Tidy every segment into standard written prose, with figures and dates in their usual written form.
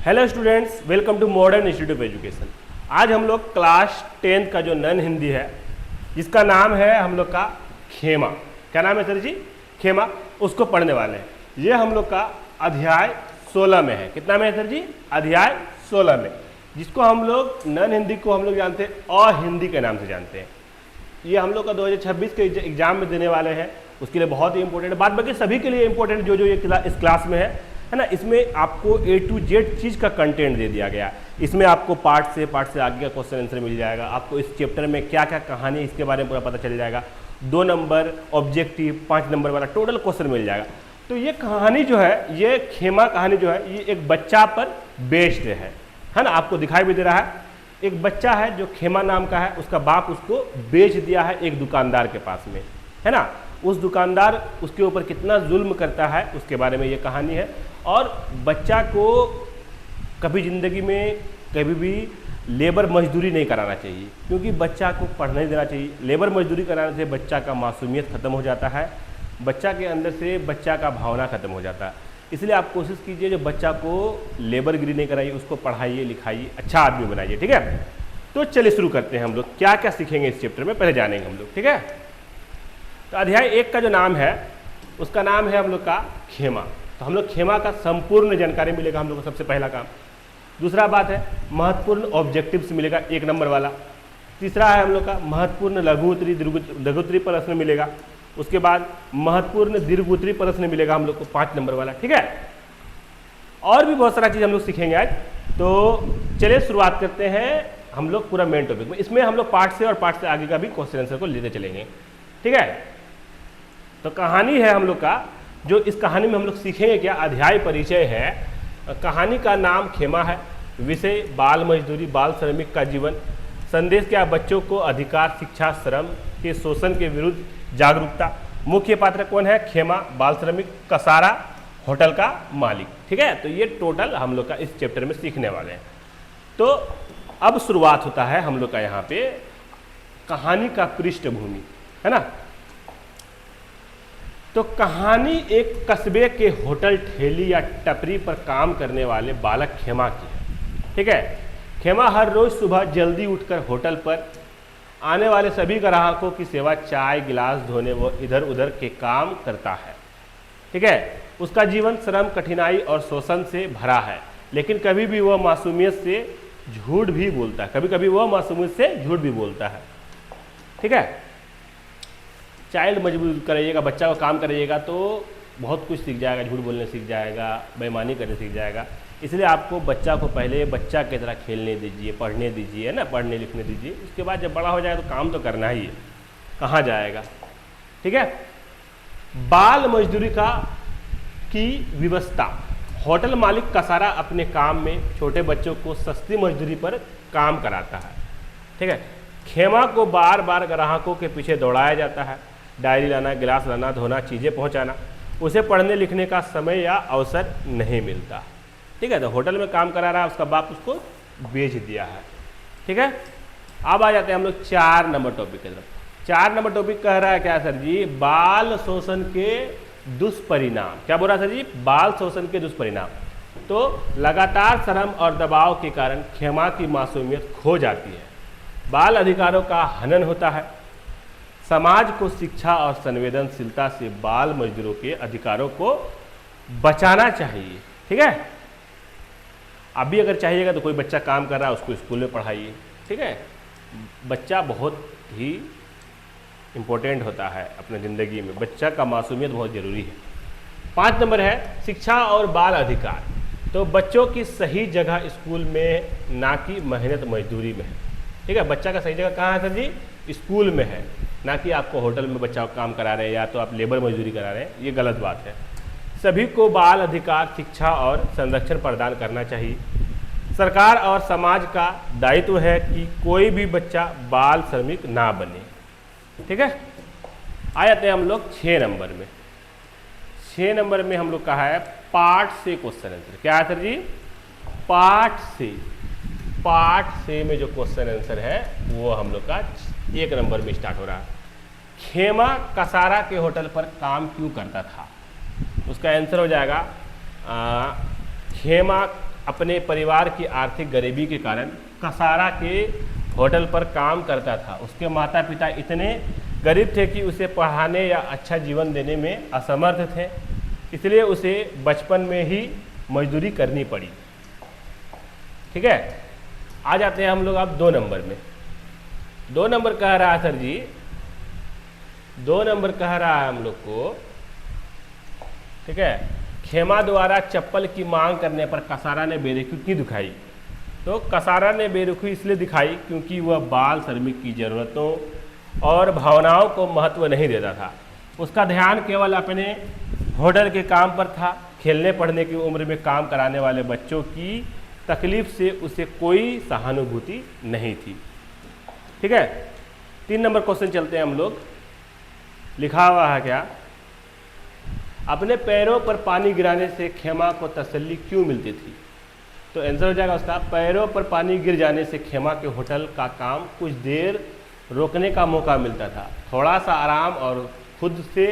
Hello students, welcome to modern institute of education. आज हम लोग क्लास 10 का जो नन हिंदी है, जिसका नाम है हम लोग का खेमा। क्या नाम है सर जी? खेमा। उसको पढ़ने वाले हैं। ये हम लोग का अध्याय 16 में है। कितना में है सर जी? अध्याय 16 में, जिसको हम लोग नन हिंदी को हम लोग जानते हैं अहिंदी के नाम से जानते हैं। ये हम लोग का 2026 के एग्जाम में देने वाले हैं, उसके लिए बहुत ही इंपॉर्टेंट है। बात बाकी सभी के लिए इंपॉर्टेंट जो ये इस क्लास में है ना। इसमें आपको A to Z चीज़ का कंटेंट दे दिया गया। इसमें आपको पार्ट से आगे का क्वेश्चन आंसर मिल जाएगा। आपको इस चैप्टर में क्या क्या कहानी है इसके बारे में पूरा पता चल जाएगा। 2 नंबर ऑब्जेक्टिव, 5 नंबर वाला टोटल क्वेश्चन मिल जाएगा। तो ये कहानी जो है, ये खेमा कहानी जो है, ये एक बच्चा पर बेस्ड है ना। आपको दिखाई भी दे रहा है, एक बच्चा है जो खेमा नाम का है, उसका बाप उसको बेच दिया है एक दुकानदार के पास में, है ना। उस दुकानदार उसके ऊपर कितना जुल्म करता है उसके बारे में ये कहानी है। और बच्चा को कभी ज़िंदगी में कभी भी लेबर मजदूरी नहीं कराना चाहिए, क्योंकि बच्चा को पढ़ने देना चाहिए। लेबर मजदूरी कराने से बच्चा का मासूमियत ख़त्म हो जाता है, बच्चा के अंदर से बच्चा का भावना ख़त्म हो जाता है। इसलिए आप कोशिश कीजिए जो बच्चा को लेबरगिरी नहीं कराइए, उसको पढ़ाइए लिखाइए, अच्छा आदमी बनाइए। ठीक है, तो चलिए शुरू करते हैं। हम लोग क्या क्या सीखेंगे इस चैप्टर में पहले जानेंगे हम लोग। ठीक है, तो अध्याय 1 का जो नाम है उसका नाम है हम लोग का खेमा। तो हम लोग खेमा का संपूर्ण जानकारी मिलेगा हम लोग को, सबसे पहला काम। दूसरा बात है महत्वपूर्ण ऑब्जेक्टिव्स मिलेगा 1 नंबर वाला। तीसरा है हम लोग का महत्वपूर्ण लघु उत्तरी लघु उत्तरी प्रश्न मिलेगा। उसके बाद महत्वपूर्ण दीर्घ उत्तरी प्रश्न मिलेगा हम लोग को 5 नंबर वाला। ठीक है, और भी बहुत सारा चीज़ हम लोग सीखेंगे आज। तो चलिए शुरुआत करते हैं हम लोग पूरा मेन टॉपिक में। इसमें हम लोग पार्ट से और पार्ट से आगे का भी क्वेश्चन आंसर को लेते चलेंगे। ठीक है, तो कहानी है हम लोग का, जो इस कहानी में हम लोग सीखेंगे क्या, अध्याय परिचय है। कहानी का नाम खेमा है। विषय बाल मजदूरी, बाल श्रमिक का जीवन। संदेश क्या, बच्चों को अधिकार, शिक्षा, श्रम के शोषण के विरुद्ध जागरूकता। मुख्य पात्र कौन है? खेमा, बाल श्रमिक, कसारा, होटल का मालिक। ठीक है, तो ये टोटल हम लोग का इस चैप्टर में सीखने वाले हैं। तो अब शुरुआत होता है हम लोग का यहाँ पे कहानी का पृष्ठभूमि, है ना। तो कहानी एक कस्बे के होटल, ठेली या टपरी पर काम करने वाले बालक खेमा की है। ठीक है, खेमा हर रोज सुबह जल्दी उठकर होटल पर आने वाले सभी ग्राहकों की सेवा, चाय गिलास धोने व इधर उधर के काम करता है। ठीक है, उसका जीवन श्रम, कठिनाई और शोषण से भरा है, लेकिन कभी भी वह मासूमियत से झूठ भी बोलता है। कभी कभी वह मासूमियत से झूठ भी बोलता है। ठीक है, चाइल्ड मजबूर करिएगा, बच्चा को काम करिएगा तो बहुत कुछ सीख जाएगा, झूठ बोलने सीख जाएगा, बेईमानी करने सीख जाएगा। इसलिए आपको बच्चा को पहले बच्चा की तरह खेलने दीजिए, पढ़ने दीजिए, ना, पढ़ने लिखने दीजिए। उसके बाद जब बड़ा हो जाएगा तो काम तो करना ही है, कहाँ जाएगा। ठीक है, बाल मजदूरी की व्यवस्था। होटल मालिक कसारा अपने काम में छोटे बच्चों को सस्ती मजदूरी पर काम कराता है। ठीक है, खेमा को बार बार ग्राहकों के पीछे दौड़ाया जाता है। डायरी लाना, गिलास लाना, धोना, चीज़ें पहुंचाना। उसे पढ़ने लिखने का समय या अवसर नहीं मिलता। ठीक है, तो होटल में काम करा रहा है, उसका बाप उसको बेच दिया है। ठीक है, अब आ जाते हैं हम लोग 4 नंबर टॉपिक की तरफ। 4 नंबर टॉपिक कह रहा है क्या सर जी? बाल शोषण के दुष्परिणाम। क्या बोल रहा है सर जी? बाल शोषण के दुष्परिणाम। तो लगातार श्रम और दबाव के कारण खेमा की मासूमियत खो जाती है। बाल अधिकारों का हनन होता है। समाज को शिक्षा और संवेदनशीलता से बाल मजदूरों के अधिकारों को बचाना चाहिए। ठीक है, अभी अगर चाहिएगा तो कोई बच्चा काम कर रहा है उसको स्कूल में पढ़ाइए। ठीक है, बच्चा बहुत ही इम्पोर्टेंट होता है अपने ज़िंदगी में, बच्चा का मासूमियत बहुत ज़रूरी है। 5 नंबर है शिक्षा और बाल अधिकार। तो बच्चों की सही जगह स्कूल में, ना कि मेहनत मजदूरी में है। ठीक है, बच्चा का सही जगह कहाँ है सर जी? स्कूल में है, ना कि आपको होटल में बच्चा को काम करा रहे हैं या तो आप लेबर मजदूरी करा रहे हैं। ये गलत बात है। सभी को बाल अधिकार, शिक्षा और संरक्षण प्रदान करना चाहिए। सरकार और समाज का दायित्व है कि कोई भी बच्चा बाल श्रमिक ना बने। ठीक है, आ जाते हैं हम लोग 6 नंबर में। 6 नंबर में हम लोग कहा है पार्ट से क्वेश्चन आंसर। क्या है सर जी? पार्ट से में जो क्वेश्चन आंसर है वो हम लोग का 1 नंबर में स्टार्ट हो रहा है। खेमा कसारा के होटल पर काम क्यों करता था? उसका आंसर हो जाएगा खेमा अपने परिवार की आर्थिक गरीबी के कारण कसारा के होटल पर काम करता था। उसके माता पिता इतने गरीब थे कि उसे पढ़ाने या अच्छा जीवन देने में असमर्थ थे, इसलिए उसे बचपन में ही मजदूरी करनी पड़ी। ठीक है, आ जाते हैं हम लोग अब 2 नंबर में। 2 नंबर कह रहा है सर जी, 2 नंबर कह रहा है हम लोग को, ठीक है, खेमा द्वारा चप्पल की मांग करने पर कसारा ने बेरुखी क्यों दिखाई? तो कसारा ने बेरुखी इसलिए दिखाई क्योंकि वह बाल श्रमिक की ज़रूरतों और भावनाओं को महत्व नहीं देता था। उसका ध्यान केवल अपने होटल के काम पर था। खेलने पढ़ने की उम्र में काम कराने वाले बच्चों की तकलीफ से उसे कोई सहानुभूति नहीं थी। ठीक है, 3 नंबर क्वेश्चन चलते हैं हम लोग। लिखा हुआ है क्या? अपने पैरों पर पानी गिराने से खेमा को तसल्ली क्यों मिलती थी? तो आंसर हो जाएगा उसका, पैरों पर पानी गिर जाने से खेमा के होटल का काम कुछ देर रोकने का मौका मिलता था। थोड़ा सा आराम और खुद से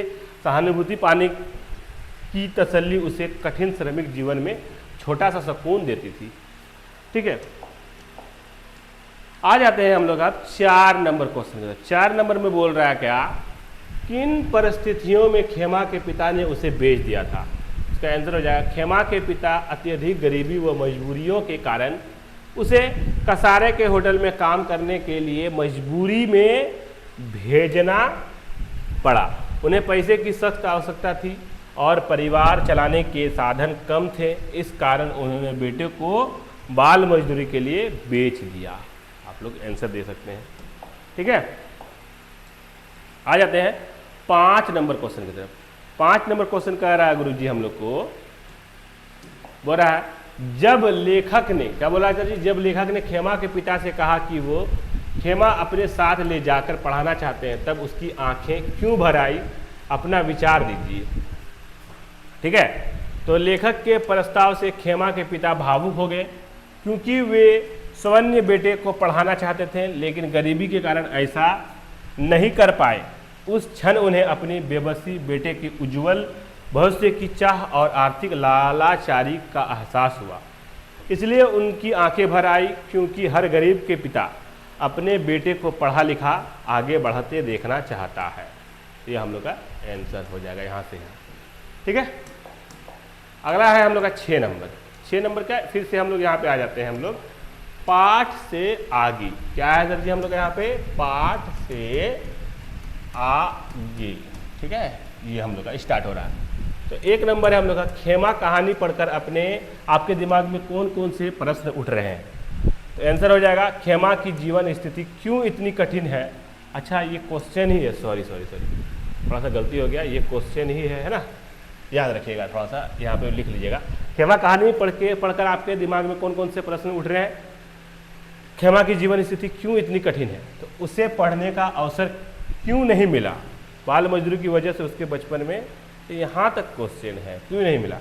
सहानुभूति पाने की तसल्ली उसे कठिन श्रमिक जीवन में छोटा सा सुकून देती थी। ठीक है, आ जाते हैं हम लोग अब 4 नंबर क्वेश्चन। 4 नंबर में बोल रहा है क्या? किन परिस्थितियों में खेमा के पिता ने उसे बेच दिया था? इसका आंसर हो जाएगा, खेमा के पिता अत्यधिक गरीबी व मजबूरियों के कारण उसे कसारे के होटल में काम करने के लिए मजबूरी में भेजना पड़ा। उन्हें पैसे की सख्त आवश्यकता थी और परिवार चलाने के साधन कम थे, इस कारण उन्होंने बेटे को बाल मजदूरी के लिए बेच दिया। आप लोग आंसर दे सकते हैं। ठीक है, आ जाते हैं 5 नंबर क्वेश्चन की तरफ। 5 नंबर क्वेश्चन कह रहा है गुरुजी हम लोग को, बोल रहा है, जब लेखक ने, क्या बोला सर जी? जब लेखक ने खेमा के पिता से कहा कि वो खेमा अपने साथ ले जाकर पढ़ाना चाहते हैं, तब उसकी आंखें क्यों भर आई? अपना विचार दीजिए। ठीक है, तो लेखक के प्रस्ताव से खेमा के पिता भावुक हो गए क्योंकि वे स्वर्ण बेटे को पढ़ाना चाहते थे, लेकिन गरीबी के कारण ऐसा नहीं कर पाए। उस क्षण उन्हें अपनी बेबसी, बेटे के उज्जवल भविष्य की चाह और आर्थिक लालाचारी का एहसास हुआ, इसलिए उनकी आंखें भर आई, क्योंकि हर गरीब के पिता अपने बेटे को पढ़ा लिखा आगे बढ़ते देखना चाहता है। ये हम लोग का आंसर हो जाएगा यहाँ से यहाँ। ठीक है, अगला है हम लोग का 6 नंबर। 6 नंबर क्या? फिर से हम लोग यहाँ पे आ जाते हैं, हम लोग पाठ से आगे। क्या है सर जी? हम लोग यहाँ पे पाठ से आगे। ठीक है, ये हम लोग का स्टार्ट हो रहा है। तो 1 नंबर है हम लोग का, खेमा कहानी पढ़कर आपके दिमाग में कौन कौन से प्रश्न उठ रहे हैं? तो आंसर हो जाएगा, खेमा की जीवन स्थिति क्यों इतनी कठिन है? अच्छा, ये क्वेश्चन ही है, सॉरी थोड़ा सा गलती हो गया, ये क्वेश्चन ही है ना, याद रखिएगा, थोड़ा सा यहाँ पे लिख लीजिएगा। खेमा कहानी पढ़कर आपके दिमाग में कौन कौन से प्रश्न उठ रहे हैं? खेमा की जीवन स्थिति क्यों इतनी कठिन है, तो उसे पढ़ने का अवसर क्यों नहीं मिला? बाल मजदूरी की वजह से उसके बचपन में, यहाँ तक क्वेश्चन है, क्यों नहीं मिला?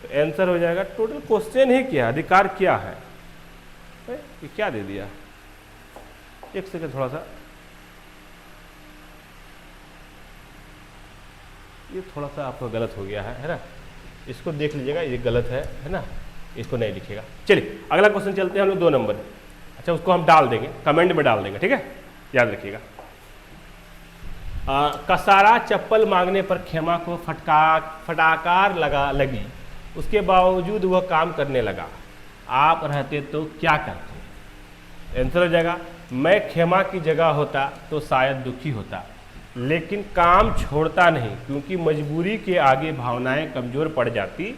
तो आंसर हो जाएगा, टोटल क्वेश्चन ही क्या, अधिकार क्या है? ये क्या दे दिया? 1 सेकंड, थोड़ा सा ये थोड़ा सा आपका गलत हो गया है ना, इसको देख लीजिएगा, ये गलत है ना, इसको नहीं लिखिएगा। चलिए अगला क्वेश्चन चलते हैं हम लोग 2 नंबर। अच्छा, उसको हम डाल देंगे, कमेंट में डाल देंगे, ठीक है, याद रखिएगा। कसारा चप्पल मांगने पर खेमा को फटाकार लगी, उसके बावजूद वह काम करने लगा। आप रहते तो क्या करते? आंसर हो जाएगा, मैं खेमा की जगह होता तो शायद दुखी होता, लेकिन काम छोड़ता नहीं, क्योंकि मजबूरी के आगे भावनाएं कमज़ोर पड़ जाती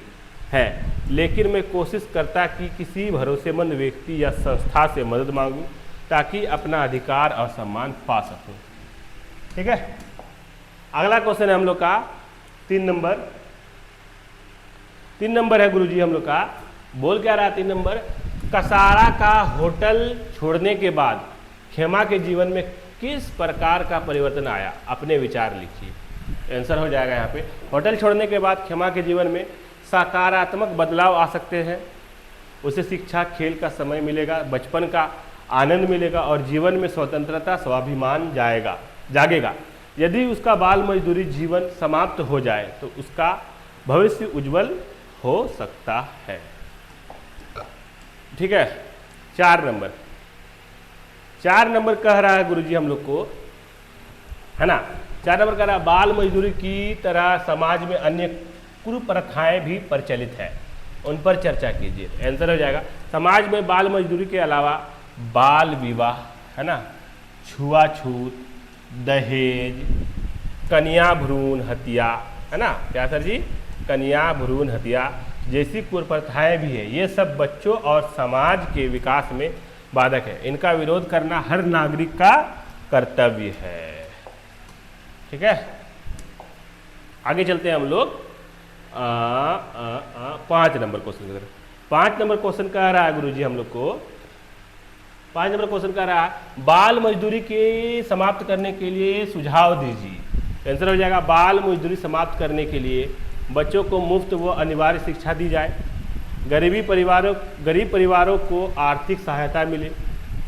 हैं। लेकिन मैं कोशिश करता कि किसी भरोसेमंद व्यक्ति या संस्था से मदद मांगूं, ताकि अपना अधिकार और सम्मान पा सकूं। ठीक है, अगला क्वेश्चन है हम लोग का 3 नंबर। 3 नंबर है गुरुजी हम लोग का, बोल क्या रहा है 3 नंबर? कसारा का होटल छोड़ने के बाद खेमा के जीवन में किस प्रकार का परिवर्तन आया? अपने विचार लिखिए। आंसर हो जाएगा यहाँ पे, होटल छोड़ने के बाद खेमा के जीवन में सकारात्मक बदलाव आ सकते हैं। उसे शिक्षा, खेल का समय मिलेगा, बचपन का आनंद मिलेगा और जीवन में स्वतंत्रता, स्वाभिमान जागेगा। यदि उसका बाल मजदूरी जीवन समाप्त हो जाए तो उसका भविष्य उज्जवल हो सकता है। ठीक है। 4 नंबर, 4 नंबर कह रहा है गुरुजी हम लोग को, है ना, 4 नंबर कह रहा है बाल मजदूरी की तरह समाज में अन्य कुप्रथाएं भी प्रचलित है, उन पर चर्चा कीजिए। आंसर हो जाएगा समाज में बाल मजदूरी के अलावा बाल विवाह, है ना, छुआछूत, दहेज, कन्या भ्रूण हत्या, है ना, क्या सर जी, कन्या भ्रूण हत्या जैसी कुप्रथाएं भी है। ये सब बच्चों और समाज के विकास में बाधक है, इनका विरोध करना हर नागरिक का कर्तव्य है। ठीक है, आगे चलते हैं हम लोग 5 नंबर क्वेश्चन की तरफ। 5 नंबर क्वेश्चन कह रहा है गुरुजी हम लोग को, 5 नंबर क्वेश्चन कह रहा है बाल मजदूरी के समाप्त करने के लिए सुझाव दीजिए। आंसर हो जाएगा बाल मजदूरी समाप्त करने के लिए बच्चों को मुफ्त व अनिवार्य शिक्षा दी जाए, गरीब परिवारों को आर्थिक सहायता मिले,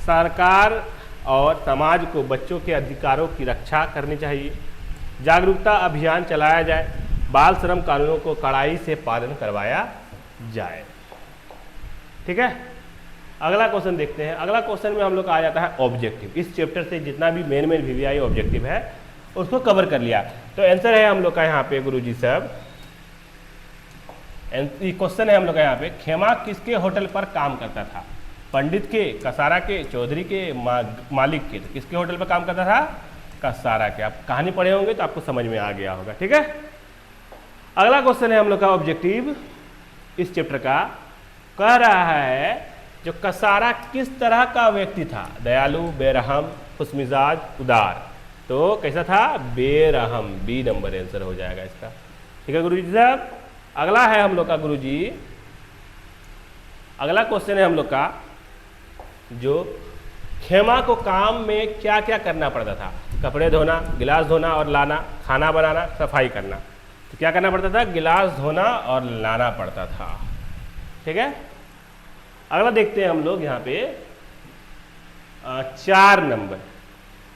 सरकार और समाज को बच्चों के अधिकारों की रक्षा करनी चाहिए, जागरूकता अभियान चलाया जाए, बाल श्रम कानूनों को कड़ाई से पालन करवाया जाए। ठीक है, अगला क्वेश्चन देखते हैं। अगला क्वेश्चन में हम लोग का आ जाता है ऑब्जेक्टिव। इस चैप्टर से जितना भी मेन वीवीआई ऑब्जेक्टिव है उसको कवर कर लिया। तो आंसर है हम लोग का यहाँ पे गुरुजी साहब, क्वेश्चन है हम लोग का यहाँ पे, खेमा किसके होटल पर काम करता था? पंडित के, कसारा के, चौधरी के, मालिक के? तो किसके होटल पर काम करता था? कसारा के। आप कहानी पढ़े होंगे तो आपको समझ में आ गया होगा। ठीक है, अगला क्वेश्चन है हम लोग का ऑब्जेक्टिव इस चैप्टर का, कह रहा है जो कसारा किस तरह का व्यक्ति था? दयालु, बेरहम, खुशमिजाज, उदार? तो कैसा था? बेरहम। बी नंबर आंसर हो जाएगा इसका। ठीक है गुरुजी साहब, अगला है हम लोग का गुरुजी, अगला क्वेश्चन है हम लोग का, जो खेमा को काम में क्या क्या करना पड़ता था? कपड़े धोना, गिलास धोना और लाना, खाना बनाना, सफाई करना। तो क्या करना पड़ता था? गिलास धोना और लाना पड़ता था। ठीक है, अगला देखते हैं हम लोग यहाँ पे 4 नंबर।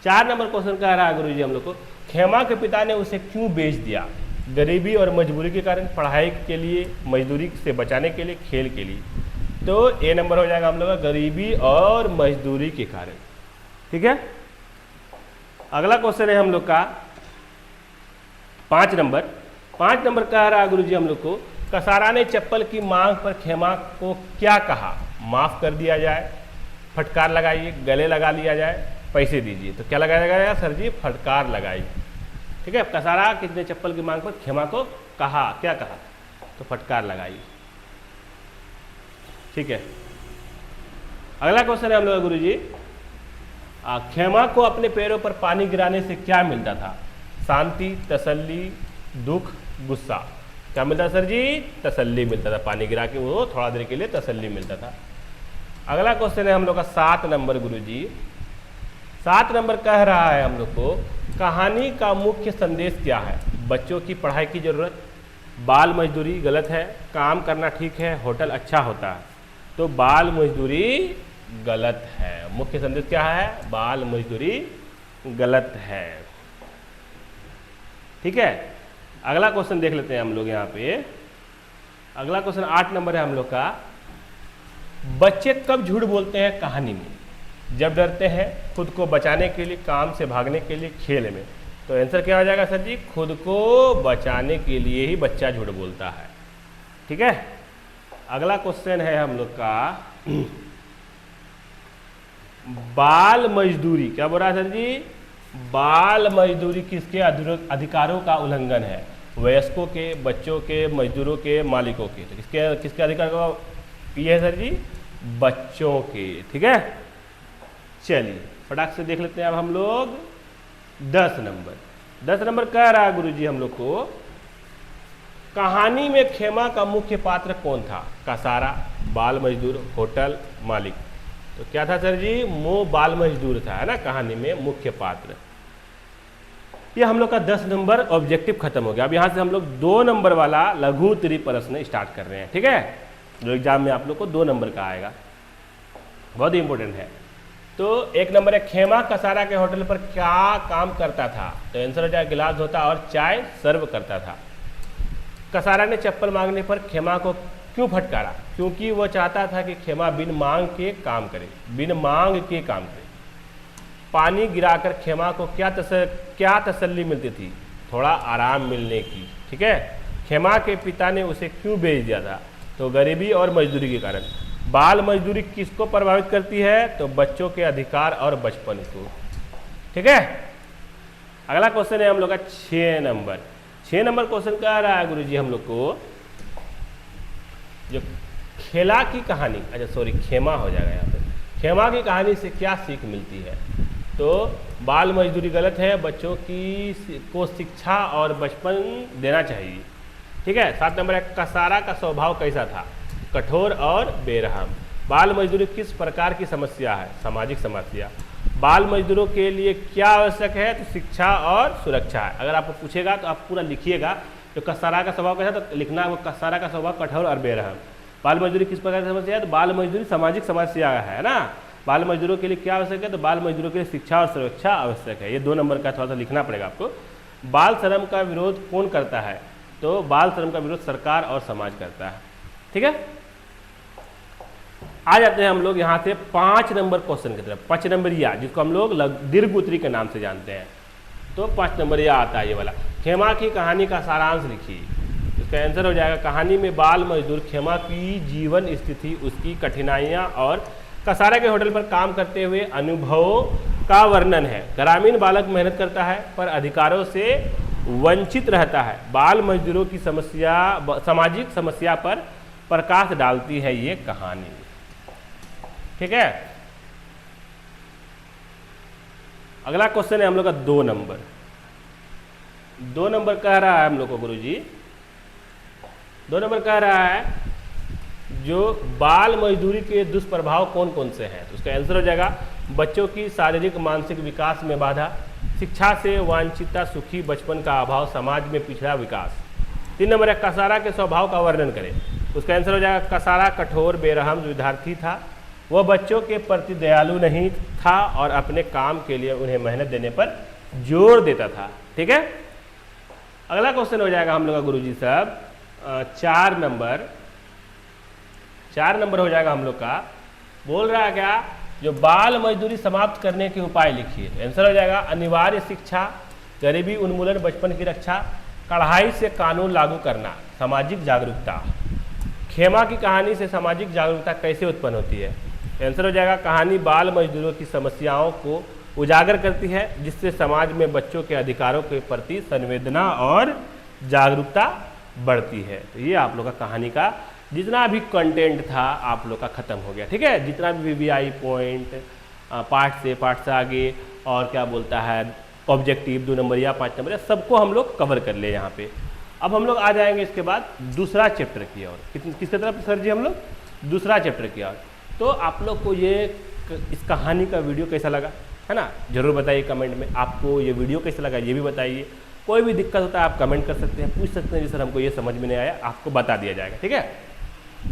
4 नंबर क्वेश्चन कह रहा है गुरुजी हम लोग को, खेमा के पिता ने उसे क्यों बेच दिया? गरीबी और मजबूरी के कारण, पढ़ाई के लिए, मजदूरी से बचाने के लिए, खेल के लिए? तो ए नंबर हो जाएगा हम लोग का, गरीबी और मजदूरी के कारण। ठीक है, अगला क्वेश्चन है हम लोग का 5 नंबर। 5 नंबर कह रहा है गुरुजी हम लोग को, कसारा ने चप्पल की मांग पर खेमा को क्या कहा? माफ कर दिया जाए, फटकार लगाइए, गले लगा लिया जाए, पैसे दीजिए? तो क्या लगाया जाएगा सर जी? फटकार लगाई। ठीक है, कसारा किसने चप्पल की मांग पर खेमा को कहा, क्या कहा? तो फटकार लगाई। ठीक है, अगला क्वेश्चन है हम लोग गुरुजी, खेमा को अपने पैरों पर पानी गिराने से क्या मिलता था? शांति, तसल्ली, दुख, गुस्सा? क्या मिलता सर जी? तसल्ली मिलता था। पानी गिरा के वो थोड़ा देर के लिए तसल्ली मिलता था। अगला क्वेश्चन है हम लोग का 7 नंबर गुरुजी। 7 नंबर कह रहा है हम लोग को, कहानी का मुख्य संदेश क्या है? बच्चों की पढ़ाई की जरूरत, बाल मजदूरी गलत है, काम करना ठीक है, होटल अच्छा होता है? तो बाल मजदूरी गलत है। मुख्य संदेश क्या है? बाल मजदूरी गलत है। ठीक है, अगला क्वेश्चन देख लेते हैं हम लोग यहाँ पे। अगला क्वेश्चन 8 नंबर है हम लोग का, बच्चे कब झूठ बोलते हैं कहानी में? जब डरते हैं, खुद को बचाने के लिए, काम से भागने के लिए, खेल में? तो आंसर क्या हो जाएगा सर जी? खुद को बचाने के लिए ही बच्चा झूठ बोलता है। ठीक है, अगला क्वेश्चन है हम लोग का, बाल मजदूरी, क्या बोल रहा है सर जी? बाल मजदूरी किसके अधिकारों का उल्लंघन है? वयस्कों के, बच्चों के, मजदूरों के, मालिकों के? तो किसके अधिकार का ये है सर जी? बच्चों के। ठीक है, चलिए फटाक से देख लेते हैं अब हम लोग 10 नंबर। 10 नंबर कह रहा है गुरुजी हम लोग को, कहानी में खेमा का मुख्य पात्र कौन था? कसारा, बाल मजदूर, होटल, मालिक? तो क्या था सर जी? बाल मजदूर था, है ना, कहानी में मुख्य पात्र। ये हम लोग का 10 नंबर ऑब्जेक्टिव खत्म हो गया। अब यहाँ से हम लोग 2 नंबर वाला लघु उत्तरीय प्रश्न स्टार्ट कर रहे हैं। ठीक है, जो एग्जाम में आप लोग को 2 नंबर का आएगा, बहुत ही इंपॉर्टेंट है। तो 1 नंबर है, खेमा कसारा के होटल पर क्या काम करता था? तो आंसर हो जाएगा गिलास धोता और चाय सर्व करता था। कसारा ने चप्पल मांगने पर खेमा को क्यों फटकारा? क्योंकि वो चाहता था कि खेमा बिन मांग के काम करे, बिन मांग के काम करे। पानी गिराकर खेमा को क्या तसल्ली मिलती थी? थोड़ा आराम मिलने की। ठीक है। खेमा के पिता ने उसे क्यों बेच दिया था? तो गरीबी और मजदूरी के कारण। बाल मजदूरी किसको प्रभावित करती है? तो बच्चों के अधिकार और बचपन को। ठीक है। अगला क्वेश्चन है हम लोग का 6 नंबर। 6 नंबर क्वेश्चन कह रहा है गुरुजी हम लोग को जो खेला की कहानी, अच्छा सॉरी खेमा हो जाएगा यहाँ पे। खेमा की कहानी से क्या सीख मिलती है? तो बाल मजदूरी गलत है, बच्चों को शिक्षा और बचपन देना चाहिए। ठीक है। 7 नंबर है कसारा का स्वभाव कैसा था? कठोर और बेरहम। बाल मजदूरी किस प्रकार की समस्या है? सामाजिक समस्या। बाल मजदूरों के लिए क्या आवश्यक है? तो शिक्षा और सुरक्षा है। अगर आपको पूछेगा तो आप पूरा लिखिएगा। जो कसारा का स्वभाव कैसा, तो लिखना है वो कसारा का स्वभाव कठोर और बेरहम। बाल मजदूरी किस प्रकार की समस्या है? तो बाल मजदूरी सामाजिक समस्या है ना। बाल मजदूरों के लिए क्या आवश्यक है? तो बाल मजदूरों के लिए शिक्षा और सुरक्षा आवश्यक है। ये 2 नंबर का थोड़ा सा लिखना पड़ेगा आपको। बाल श्रम का विरोध कौन करता है? तो बाल श्रम का विरोध सरकार और समाज करता है। ठीक है। आ जाते हैं हम लोग यहाँ से 5 नंबर क्वेश्चन की तरफ। 5 नंबर या जिसको हम लोग दीर्घ उत्तरी के नाम से जानते हैं। तो 5 नंबर या आता है ये वाला। खेमा की कहानी का सारांश लिखिए। इसका आंसर हो जाएगा कहानी में बाल मजदूर खेमा की जीवन स्थिति, उसकी कठिनाइयाँ और कसारा के होटल पर काम करते हुए अनुभवों का वर्णन है। ग्रामीण बालक मेहनत करता है पर अधिकारों से वंचित रहता है। बाल मजदूरों की समस्या, सामाजिक समस्या पर प्रकाश डालती है ये कहानी। ठीक है। अगला क्वेश्चन है हम लोग का 2 नंबर। 2 नंबर कह रहा है हम लोग को गुरुजी, 2 नंबर कह रहा है जो बाल मजदूरी के दुष्प्रभाव कौन कौन से हैं? तो उसका आंसर हो जाएगा बच्चों की शारीरिक मानसिक विकास में बाधा, शिक्षा से वांछितता, सुखी बचपन का अभाव, समाज में पिछड़ा विकास। 3 नंबर है कसारा के स्वभाव का वर्णन करें। उसका आंसर हो जाएगा कसारा कठोर बेरहम विद्यार्थी था। वह बच्चों के प्रति दयालु नहीं था और अपने काम के लिए उन्हें मेहनत देने पर जोर देता था। ठीक है। अगला क्वेश्चन हो जाएगा हम लोग का गुरुजी साहब 4 नंबर हो जाएगा हम लोग का। बोल रहा है क्या? जो बाल मजदूरी समाप्त करने के उपाय लिखिए। आंसर हो जाएगा अनिवार्य शिक्षा, गरीबी उन्मूलन, बचपन की रक्षा, कढ़ाई से कानून लागू करना, सामाजिक जागरूकता। खेमा की कहानी से सामाजिक जागरूकता कैसे उत्पन्न होती है? आंसर हो जाएगा कहानी बाल मजदूरों की समस्याओं को उजागर करती है जिससे समाज में बच्चों के अधिकारों के प्रति संवेदना और जागरूकता बढ़ती है। तो ये आप लोग का कहानी का जितना भी कंटेंट था आप लोग का खत्म हो गया। ठीक है। जितना भी VVI पॉइंट पार्ट से आगे और क्या बोलता है ऑब्जेक्टिव 2 नंबर या 5 नंबर या सबको हम लोग कवर कर ले यहाँ पे। अब हम लोग आ जाएंगे इसके बाद दूसरा चैप्टर की ओर। किसके तरफ सर जी? हम लोग दूसरा चैप्टर की ओर। तो आप लोग को ये इस कहानी का वीडियो कैसा लगा है ना, जरूर बताइए कमेंट में। आपको ये वीडियो कैसा लगा ये भी बताइए। कोई भी दिक्कत होता है आप कमेंट कर सकते हैं, पूछ सकते हैं जी सर हमको ये समझ में नहीं आया, आपको बता दिया जाएगा। ठीक है।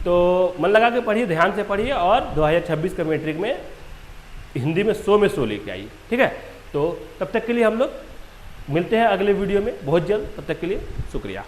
तो मन लगा के पढ़िए, ध्यान से पढ़िए और 2026 का मैट्रिक में हिंदी में 100 में 100 लेके आइए। ठीक है। तो तब तक के लिए हम लोग मिलते हैं अगले वीडियो में बहुत जल्द। तब तक के लिए शुक्रिया।